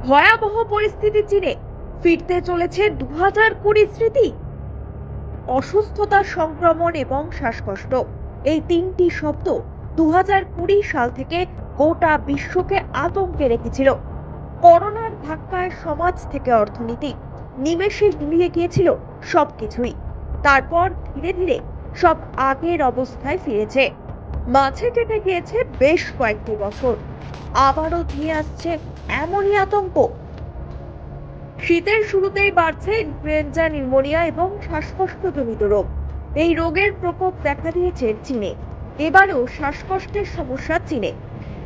ভয়াবহ পরিস্থিতি চীনে ফিরতে চলেছে 2020 স্মৃতি। অসুস্থতা, সংক্রমণ এবং শ্বাসকষ্ট, এই তিনটি শব্দ 2020 সাল থেকে গোটা বিশ্বকে আতঙ্কে রেখেছিল। করোনার ধাক্কায় সমাজ থেকে অর্থনীতি নিমেষে গুলিয়ে গিয়েছিল সবকিছুই। তারপর ধীরে ধীরে সব আগের অবস্থায় ফিরেছে। মাঝে কেটে গিয়েছে বেশ কয়েকটি বছর, আবারও ধেয়ে আসছে এমনই আতঙ্ক। শীতের শুরুতেই বাড়ছে ইনফ্লুয়েঞ্জা, নিউমোনিয়া এবং শ্বাসকষ্টজনিত রোগ। এই রোগের প্রকোপ দেখা দিয়েছে চীনে। এবারও শ্বাসকষ্টের সমস্যা চীনে।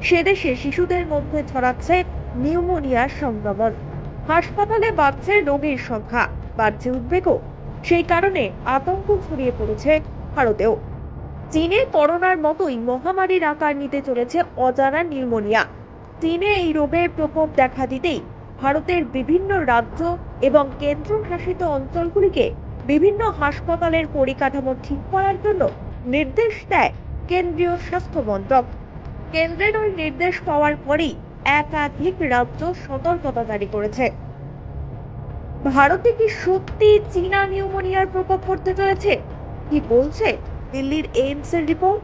সেদেশে শিশুদের মধ্যে ছড়াচ্ছে নিউমোনিয়ার সংক্রমণ। হাসপাতালে বাড়ছে রোগীর সংখ্যা, বাড়ছে উদ্বেগও। সেই কারণে আতঙ্ক ছড়িয়ে পড়েছে ভারতেও। চীনে করোনার মতোই মহামারীর আকার নিতে চলেছে অজানা নিউমোনিয়া। চীনে এই রোগের প্রকোপ দেখা দিতেই ভারতের বিভিন্ন রাজ্য এবং কেন্দ্রশাসিত অঞ্চলগুলিকে বিভিন্ন হাসপাতালের পরিকাঠামো ঠিক করার জন্য নির্দেশ দেয় কেন্দ্রীয় স্বাস্থ্য মন্ত্রক। কেন্দ্রের ওই নির্দেশ পাওয়ার পরেই একাধিক রাজ্য সতর্কতা জারি করেছে। ভারতে কি সত্যি চীনা নিউমোনিয়ার প্রকোপ পড়তে চলেছে? কি বলছে দিল্লির এইমস এর রিপোর্ট?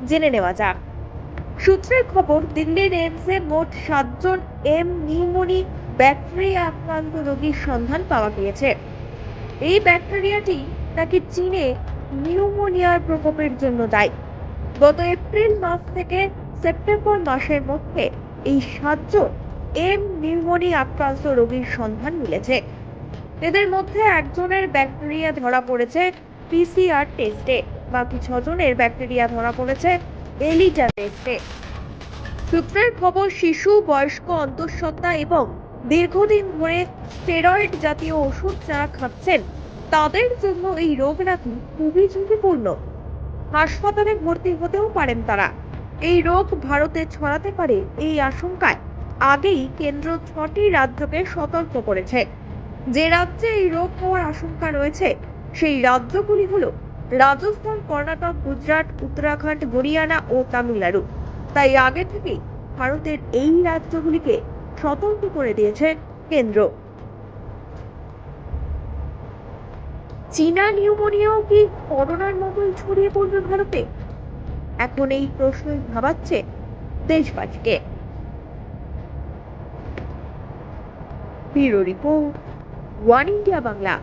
জেনে নেওয়া যাক। সূত্রের খবর, দিল্লির এইমসে মোট 7 জন নিউমোনি ব্যাকটেরিয়া আক্রান্ত রোগীর সন্ধান পাওয়া গিয়েছে। এই ব্যাকটেরিয়াটি নাকি চীনে নিউমোনিয়ার প্রকোপের জন্য দায়ী। গত এপ্রিল মাস থেকে সেপ্টেম্বর মাসের মধ্যে এই 7 জন নিউমোনি আক্রান্ত রোগীর সন্ধান মিলেছে। এদের মধ্যে একজনের ব্যাকটেরিয়া ধরা পড়েছে পিসিআর টেস্টে, বাকি 6 জনের ব্যাকটেরিয়া ধরা পড়েছে এলিজা টেস্টে। সূত্রের খবর, শিশু, বয়স্ক, অন্তঃসত্ত্বা এবং দীর্ঘদিন ধরে স্টেরয়েড জাতীয় ওষুধ যারা খাচ্ছেন তাদের জন্য এই রোগ নাকি খুবই ঝুঁকিপূর্ণ। হাসপাতালে ভর্তি হতেও পারেন তারা। এই রোগ ভারতে ছড়াতে পারে এই আশঙ্কায় আগেই কেন্দ্র 6টি রাজ্যকে সতর্ক করেছে। যে রাজ্যে এই রোগ হওয়ার আশঙ্কা রয়েছে সেই রাজ্যগুলি হলো রাজস্থান, কর্ণাটক, গুজরাট, উত্তরাখণ্ড, হরিয়ানা ও তামিলনাড়ু। তাই আগে থেকেই ভারতের এই রাজ্যগুলিকে সতর্ক করে দিয়েছে কেন্দ্র। চীনা নিউমোনিয়াও কি করোনার মতোই ছড়িয়ে পড়বে ভারতে? এখন এই প্রশ্নই ভাবাচ্ছে দেশবাসীকে। Bureau report, one India Bangla.